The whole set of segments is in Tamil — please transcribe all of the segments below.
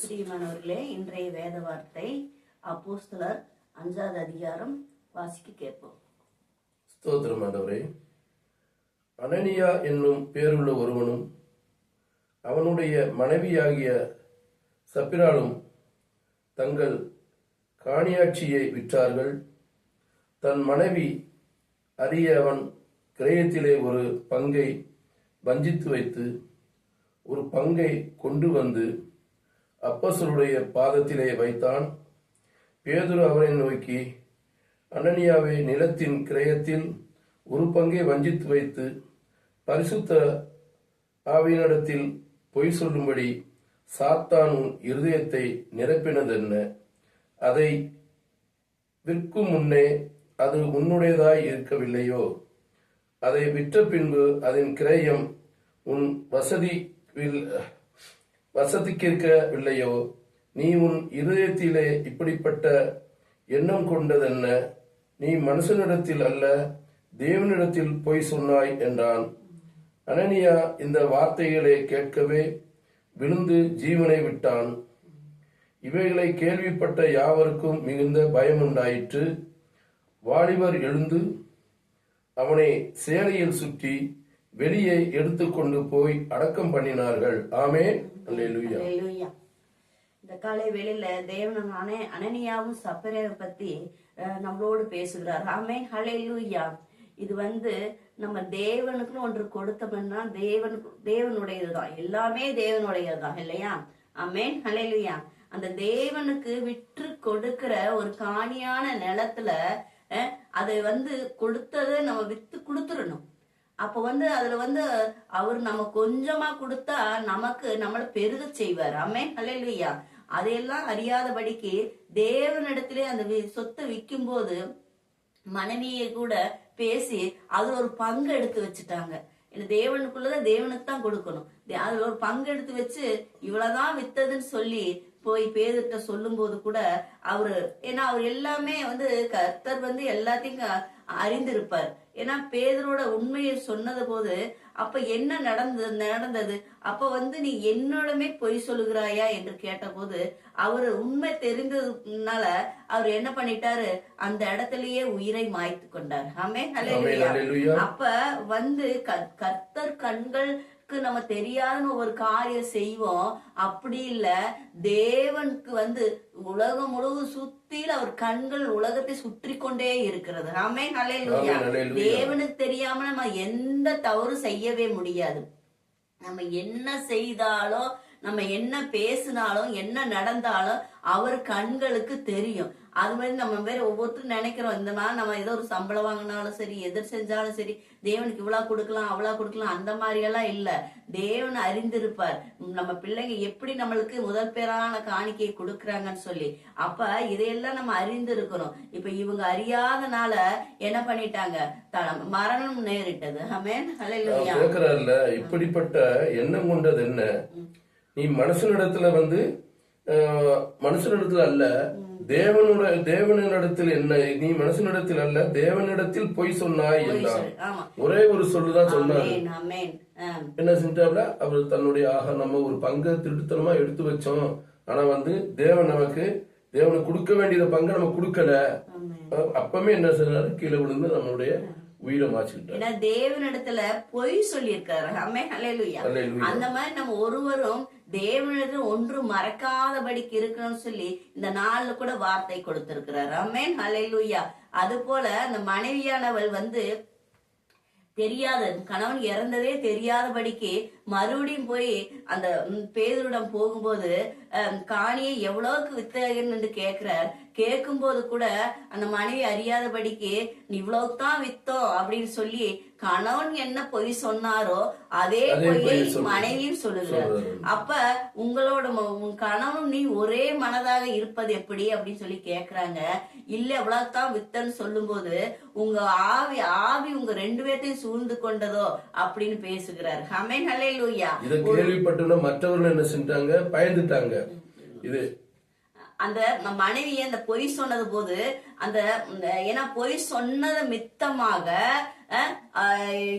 பிரியமானவர்களே, இன்றைய வேத வார்த்தை அப்போஸ்தலர் 5வது அதிகாரம் வாசிக்க கேட்போம். ஸ்தோத்திரம் ஆண்டவரே. அனனியா என்னும் பேருள்ள ஒருவனும் அவனுடைய மனைவியாகிய சப்பிராளும் தங்கள் காணியாட்சியை விற்றார்கள். தன் மனைவி அறிய அவன் கிரயத்திலே ஒரு பங்கை வஞ்சித்து வைத்து ஒரு பங்கை கொண்டு வந்து அப்போஸ்தலருடைய பாதத்திலே வைத்தான். பேதுரு அவனை நோக்கி, அனனியாவை, நிலத்தின் கிரயத்தில் ஒரு பங்கை வஞ்சித்து வைத்து பரிசுத்த ஆவியினிடத்தில் பொய் சொல்லும்படி சாத்தான் உன் இருதயத்தை நிரப்பினதென்ன? அதை விற்கும் முன்னே அது உன்னுடையதாய் இருக்கவில்லையோ? அதை விற்ற பின்பு அதன் கிரயம் உன் வசதிக்கிருக்கவில்லையோ? நீ உன் இருதயத்திலே இப்படிப்பட்ட எண்ணம் கொண்டதென்ன? நீ மனுஷனிடத்தில் அல்ல, தேவனிடத்தில் பொய் சொன்னாய் என்றான். அனனியா இந்த வார்த்தைகளை கேட்கவே விழுந்து ஜீவனை விட்டான். இவைகளை கேள்விப்பட்ட யாவருக்கும் மிகுந்த பயமுண்டாயிற்று. வாலிபர் எழுந்து அவனை சேலையில் சுற்றி வெளியே எடுத்துக்கொண்டு போய் அடக்கம் பண்ணினார்கள். ஆமென். அல்லேலூயா. அல்லேலூயா. இந்த காலை வேளையில தேவனான அனனியாவும் சப்பரையை பத்தி நம்மளோடு பேசுகிறார். ஆமென். அல்லேலூயா. இது நம்ம தேவனுக்குன்னு ஒன்று கொடுத்தோம்னா தேவனுடையதுதான், எல்லாமே தேவனுடையதுதான் இல்லையா? ஆமென். அல்லேலூயா. அந்த தேவனுக்கு விற்று கொடுக்கிற ஒரு காணியான நிலத்துல அதை கொடுத்தது நம்ம வித்து கொடுத்துடணும். அப்ப அதுல அவர் நம்ம கொஞ்சமா கொடுத்தா நம்மள பெருக செய்வார். ஆமென். அல்லேலூயா. அதையெல்லாம் அறியாதபடிக்கு தேவனிடத்திலே அந்த சொத்தை விற்கும் போது மனைவியை கூட பேசி அதுல ஒரு பங்கு எடுத்து வச்சுட்டாங்க. தேவனுக்குள்ளத தேவனுக்கு தான் கொடுக்கணும். அதுல ஒரு பங்கு எடுத்து வச்சு இவ்வளவுதான் வித்ததுன்னு சொல்லி போய் பேதுட்ட சொல்லும் போது கூட அவரு, ஏன்னா அவர் எல்லாமே கர்த்தர் எல்லாத்தையும் அறிந்திருப்பார். ஏன்னா பேதரோட உண்மையை சொன்னது போது அப்ப என்ன நடந்தது அப்ப நீ என்னோடமே பொய் சொல்லுகிறாயா என்று கேட்ட போது அவரு உண்மை தெரிந்ததுனால அவர் என்ன பண்ணிட்டாரு, அந்த இடத்திலேயே உயிரை மாய்த்து கொண்டார். ஆமென். அல்லேலூயா. அப்ப கர்த்தர் கண்களுக்கு நம்ம தெரியாத ஒரு காரியம் செய்வோம். அப்படி இல்ல, தேவனுக்கு உலகம் முழுவதும் சுத்தில அவர் கண்கள் உலகத்தை சுற்றி கொண்டே இருக்கிறது. ஆமென். அல்லேலூயா. தேவனுக்கு தெரியாம நம்ம எந்த தவறு செய்யவே முடியாது. நம்ம என்ன செய்தாலும், நம்ம என்ன பேசினாலும், என்ன நடந்தாலும் அவர் கண்களுக்கு தெரியும். அது மாதிரி நம்ம ஒவ்வொருத்தரும் நினைக்கிறோம், இந்த மாதிரி நம்ம ஏதோ ஒரு சம்பளம் வாங்கினாலும் சரி, எதிர் செஞ்சாலும் சரி, தேவனுக்கு இவ்வளவு கொடுக்கலாம் அவ்வளவு கொடுக்கலாம், அந்த மாதிரி எல்லாம் இல்ல. தேவன் அறிந்திருப்பார் நம்ம பிள்ளைங்க எப்படி நம்மளுக்கு முதல் பேரான காணிக்கையை கொடுக்கறாங்கன்னு சொல்லி. அப்ப இதையெல்லாம் நம்ம அறிந்திருக்கிறோம். இப்ப இவங்க அறியாதனால என்ன பண்ணிட்டாங்க, மரணம் நேரிட்டது. ஆமென். அல்லேலூயா. இப்படிப்பட்ட எண்ணம் கொண்டது என்ன? நீ மனுஷனிடத்துல அல்ல, தேவனிடத்தில் என்ன? நீ மனுஷனிடத்தில் அல்ல, தேவனிடத்தில் பொய் சொன்னாய் என்றான். ஒரே ஒரு சொல்லுதான் சொன்னார். என்ன செஞ்சாப்ல, அவர் தன்னுடைய நம்ம ஒரு பங்கை திருட்டுத்தனமா எடுத்து வச்சோம், ஆனா தேவனுக்கு கொடுக்க வேண்டியத பங்கை நம்ம கொடுக்கல. அப்பமே என்ன சொன்னாரு, கீழே விழுந்து நம்மளுடைய உயிரை மாற்றிட்டார். தேவனிடத்துல பொய் சொல்லி இருக்காரு. அந்த மாதிரி நம்ம ஒருவரும் தேவனிடத்துல ஒன்று மறக்காதபடிக்கு இருக்கணும்னு சொல்லி இந்த நாள்ல கூட வார்த்தை கொடுத்திருக்கிறார். ஆமென். அல்லேலூயா. அது போல அந்த மனைவியானவள் தெரியாத, கணவன் இறந்ததே தெரியாதபடிக்கு மறுபடியும் போய் அந்த பேதுருடன் போகும்போது காணியை எவ்வளவுக்கு வித்தகன்னு கேக்குறார். கேட்கும் போது கூட அந்த மனைவி அறியாதபடிக்கு இவ்வளவுதான் வித்தோம் அப்படின்னு சொல்லி கணவன் என்ன பொய் சொன்னாரோ அதே பொய்யை மனைவியும் சொல்லுகிறார். அப்ப உன் கணவன் நீ ஒரே மனதாக இருப்பது எப்படி அப்படின்னு சொல்லி கேக்குறாங்க. இல்ல எவ்வளவுதான் வித்தன்னு சொல்லும் போது உங்க ஆவி உங்க ரெண்டு பேர்த்தையும் சூழ்ந்து கொண்டதோ அப்படின்னு பேசுகிறார். ஆமென். அல்லேலூயா. இதை கேள்விப்பட்ட மற்றவர்கள் என்ன செஞ்சாங்க, பயந்துட்டாங்க. இது அந்த மனைவி அந்த பொய் சொன்னது போது ஏன்னா பொய் சொன்னது மித்தமாக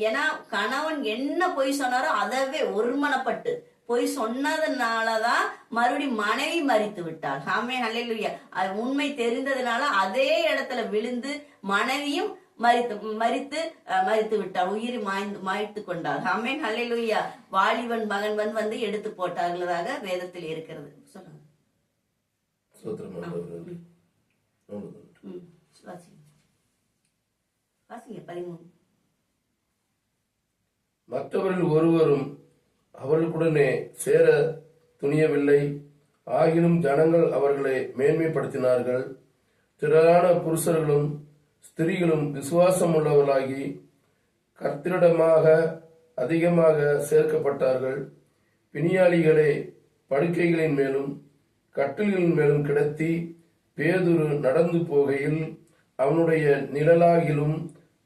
ஏன்னா கணவன் என்ன பொய் சொன்னாரோ அதவே ஒருமனப்பட்டு பொய் சொன்னதுனாலதான் மறுபடியும் மனைவி மரித்து விட்டாள். ஆமென் ஹல்லேலூயா. அது உண்மை தெரிந்ததுனால அதே இடத்துல விழுந்து மனைவியும் மரித்து விட்டாள், உயிரை மாய்த்து கொண்டாள். ஆமென் ஹல்லேலூயா. வாலிபன் மகன் வந்து எடுத்து போட்டார்களாக வேதத்தில் இருக்கிறது. சொல்லுங்க. வாசிங்க 13. மற்றவர்கள் ஒருவரும் அவர்களுடனே சேர துணியவில்லை. ஆகிலும் ஜனங்கள் அவர்களை மேன்மைப்படுத்தினார்கள். திரளான புருஷர்களும் ஸ்திரீகளும் விசுவாசம் உள்ளவர்களாகி கர்த்தரிடமாக அதிகமாக சேர்க்கப்பட்டார்கள். பிணியாளிகளை படுக்கைகளின் மேலும் கட்டில்களின் மேலும் கிடத்தி பேதுரு நடந்து போகையில் அவனுடைய நிழலாகிலும்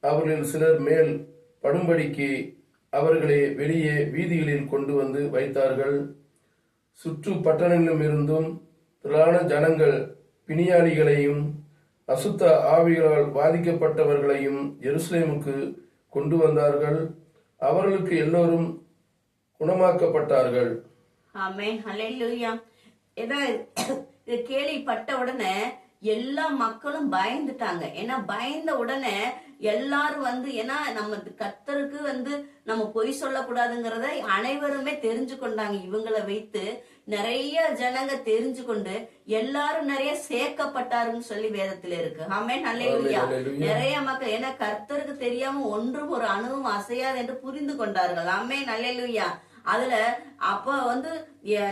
அவர்களில் சிலர் மேல் படும்படிக்கு அவர்களை வெளியே வீதிகளில் கொண்டு வந்து வைத்தார்கள். சுற்று பட்டணங்களிலும் இருந்தும் திரளான ஜனங்கள் பிணியாளிகளையும் அசுத்த ஆவிகளால் பாதிக்கப்பட்டவர்களையும் எருசலேமுக்கு கொண்டு வந்தார்கள். அவர்களுக்கு எல்லோரும் குணமாக்கப்பட்டார்கள். ஆமென் ஹல்லேலூயா. இது கேள்விப்பட்ட உடனே எல்லா மக்களும் பயந்துட்டாங்க. ஏன்னா பயந்த உடனே எல்லாரும் ஏன்னா நம்ம கர்த்தருக்கு நம்ம பொய் சொல்லக்கூடாதுங்கிறத அனைவருமே தெரிஞ்சு கொண்டாங்க. இவங்களை வைத்து நிறைய ஜனங்க தெரிஞ்சு கொண்டு எல்லாரும் நிறைய சேர்க்கப்பட்டாருன்னு சொல்லி வேதத்துல இருக்கு. ஆமென் ஹல்லேலூயா. நிறைய மக்கள் ஏன்னா கர்த்தருக்கு தெரியாம ஒன்றும் ஒரு அணுவும் அசையாது என்று புரிந்து கொண்டார்கள். ஆமென் ஹல்லேலூயா. அதுல அப்ப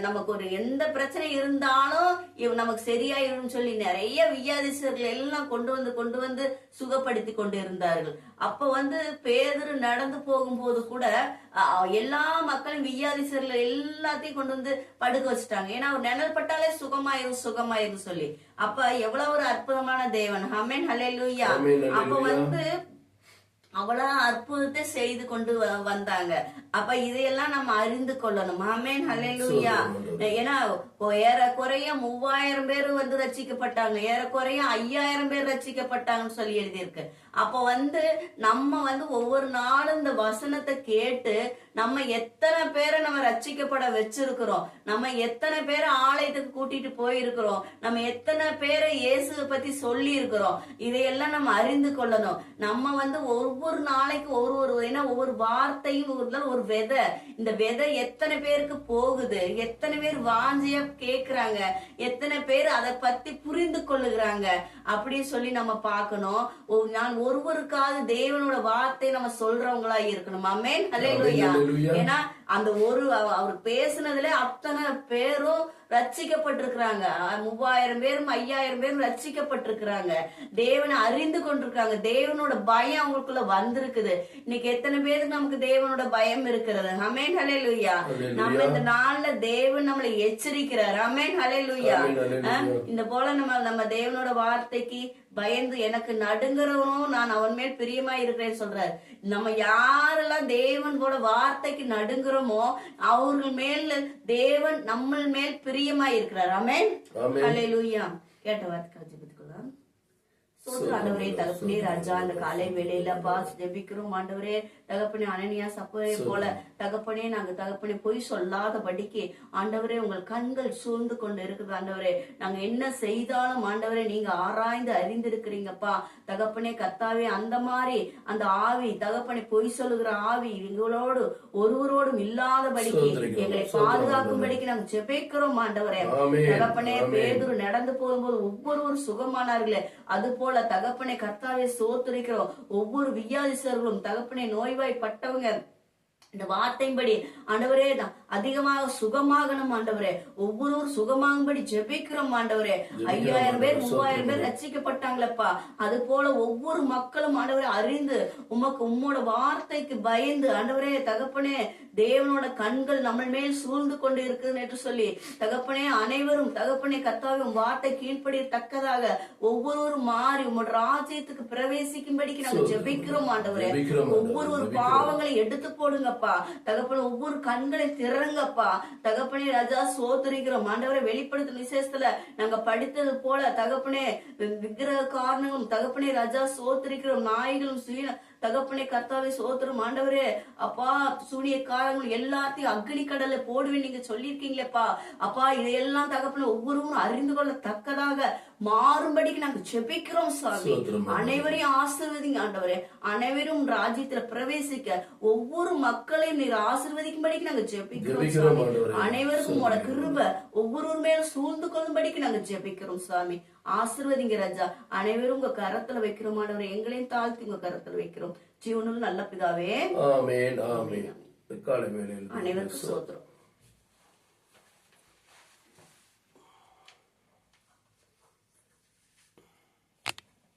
நமக்கு ஒரு எந்த பிரச்சனை இருந்தாலும் நமக்கு சரியாயிரும் சொல்லி நிறைய வியாதிசர்கள் எல்லாம் கொண்டு வந்து சுகப்படுத்தி கொண்டு இருந்தார்கள். அப்ப பேதுரு நடந்து போகும்போது கூட எல்லா மக்களும் வியாதிசர்கள் எல்லாத்தையும் கொண்டு வந்து படுக்க வச்சுட்டாங்க. ஏன்னா அவர் நிழல் பட்டாலே சுகமாயிரும் சொல்லி. அப்ப எவ்வளவு ஒரு அற்புதமான தேவன். ஆமென் ஹல்லேலூயா. அப்ப அவ்வளவு அற்புதத்தை செய்து கொண்டு வந்தாங்க. அப்ப இதையெல்லாம் நம்ம அறிந்து கொள்ளணும். ஆமென் ஹல்லேலூயா. ஏன்னா ஏறக்குறைய 3000 பேர் ரட்சிக்கப்பட்டாங்க, ஏறக்குறைய 5000 பேர் ரட்சிக்கப்பட்டாங்கன்னு சொல்லி எழுதியிருக்கு. அப்ப நம்ம ஒவ்வொரு நாளும் இந்த வசனத்தை கேட்டு நம்ம எத்தனை பேரை நம்ம ரட்சிக்கப்பட வச்சிருக்கிறோம், நம்ம எத்தனை பேரை ஆலயத்துக்கு கூட்டிட்டு போயிருக்கிறோம், நம்ம எத்தனை பேரை இயேசுவை பத்தி சொல்லி இருக்கிறோம், இதையெல்லாம் நம்ம அறிந்து கொள்ளணும். நம்ம ஒவ்வொரு நாளைக்கு ஒவ்வொரு வார்த்தையும் ஒரு விதை. இந்த விதை எத்தனை பேருக்கு போகுது, எத்தனை பேர் வாஞ்சியா கேக்குறாங்க, எத்தனை பேர் அதை பத்தி புரிந்து கொள்ளுகிறாங்க அப்படின்னு சொல்லி நம்ம பார்க்கணும். நான் ஒருவருக்காவது தேவனோட வார்த்தை நம்ம சொல்றவங்களா இருக்கணும். ஆமென் ஹல்லேலூயா. ஏன்னா அந்த அவர் பேசுனதுல அத்தனை பேரும் ரட்சிக்கப்பட்டிருக்கிறாங்க. 3000 பேரும் 5000 பேரும் ரட்சிக்கப்பட்டிருக்கிறாங்க. தேவனை அறிந்து கொண்டிருக்காங்க. தேவனோட பயம் அவங்களுக்குள்ள வந்திருக்குது. இன்னைக்கு எத்தனை பேருக்கு நமக்கு தேவனோட பயம் இருக்கிறது. ஆமென் ஹல்லேலூயா. நம்ம இந்த நாள்ல தேவன் நம்மளை எச்சரிக்கிறார். ஆமென் ஹல்லேலூயா. இந்த போல நம்ம தேவனோட வார்த்தைக்கு பயந்து எனக்கு நடுங்கிறவனும் நான் அவன் மேல் பிரியமா இருக்கிறேன்னு சொல்றாரு. நம்ம யாரெல்லாம் தேவன் போல வார்த்தைக்கு நடுங்குறோமோ அவர்கள் மேல் தேவன் நம்ம மேல் பிரியமா இருக்கிறார். ஆமென் ஹல்லேலூயா. கேட்ட வார்த்தைக்கு ஜெபித்துக்கலாம். ஆண்டவரே தகப்பனே ராஜா, அந்த காலை வேளையில ஜெபிக்கிறோம். ஆண்டவரே தகப்பனே அனனியா சப்பரே போல தகப்பனே நாங்க தகப்பனே பொய் சொல்லாதபடிக்கு ஆண்டவரே உங்கள் கண்கள் சூழ்ந்து கொண்டு இருக்குது. ஆண்டவரே நாங்க என்ன செய்தாலும் ஆண்டவரே நீங்க ஆராய்ந்து அறிந்திருக்கிறீங்கப்பா. தகப்பனே கர்த்தாவே அந்த மாதிரி அந்த ஆவி தகப்பனே பொய் சொல்லுகிற ஆவி எங்களோடு ஒருவரோடும் இல்லாதபடிக்கு எங்களை பாதுகாக்கும்படிக்கு நாங்க ஜெபிக்கிறோம். ஆண்டவரே தகப்பனே பேதுரு நடந்து போகும்போது ஒவ்வொருவரும் சுகமானார்களே, அது போல தகப்பனை கர்த்தாவே சோத்துரைக்கிறோம். ஒவ்வொரு வியாதிசர்களும் தகப்பனை நோய்வாய்ப்பட்டவங்க இந்த வார்த்தையின்படி ஆண்டவரே அதிகமாக சுகமாகணும். ஆண்டவரே ஒவ்வொரு சுகமாகும்படி ஜெபிக்கிறோம். ஆண்டவரே 5000 பேர் 3000 பேர் ரட்சிக்கப்பட்டாங்களப்பா. அது போல ஒவ்வொரு மக்களும் ஆண்டவரே அறிந்து உம்மோட வார்த்தைக்கு பயந்து ஆண்டவரே தகப்பனே தேவனோட கண்கள் நம்ம மேல் சூழ்ந்து கொண்டு இருக்குதுன்னு என்று சொல்லி தகப்பனே அனைவரும் தகப்பனே கர்த்தாவே வார்த்தை கீழ்ப்படி தக்கதாக ஒவ்வொருவரும் மாறி உம்மோட ராஜ்யத்துக்கு பிரவேசிக்கும்படிக்கு நாங்க ஜெபிக்கிறோம். ஆண்டவரே ஒவ்வொரு பாவங்களை எடுத்து போடுங்கப்பா. தகப்பனே ஒவ்வொரு கண்களை திறங்கப்பா. தகப்பனே ராஜா சோதரிக்கிறோம். ஆண்டவரை வெளிப்படுத்தும் விசேஷத்துல நாங்க படித்தது போல தகப்பனே விக்கிரக காரணங்களும் தகப்பனே ராஜா சோதரிக்கிறோம். நாய்களும் தகப்பனே கர்த்தாவே சோத்திரம் ஆண்டவரே. அப்பா சூனிய காரங்கள் எல்லாத்தையும் அக்னி கடல்ல போடுவேன் நீங்க சொல்லியிருக்கீங்களேப்பா. அப்பா இதையெல்லாம் தகப்பனே ஒவ்வொருவரும் அறிந்து கொள்ளத்தக்கதாக மாறும்படிக்கு நாங்க ஜெபிக்கிறோம் சாமி. அனைவரையும் ஆசீர்வதிங்க ஆண்டவரே. அனைவரும் ராஜ்யத்துல பிரவேசிக்க ஒவ்வொரு மக்களையும் நீர் ஆசீர்வதிக்கும்படிக்கு நாங்க ஜெபிக்கிறோம் சாமி. அனைவருக்கும் உங்களோட கிருபை ஒவ்வொரு மேலும் சூழ்ந்து கொள்ளும்படிக்கு நாங்க ஜெபிக்கிறோம் சாமி. ஆசீர்வதிங்க ராஜா. அனைவரும் உங்க கரத்துல வைக்கிறோம் ஆண்டவரே. எங்களையும் தாழ்த்தி உங்க கரத்துல வைக்கிறோம். ஜீவனுள்ள நல்ல பிதாவே. ஆமென் ஆமென். காலை வேளையில் அனைவருக்கும் சோத்திரம்.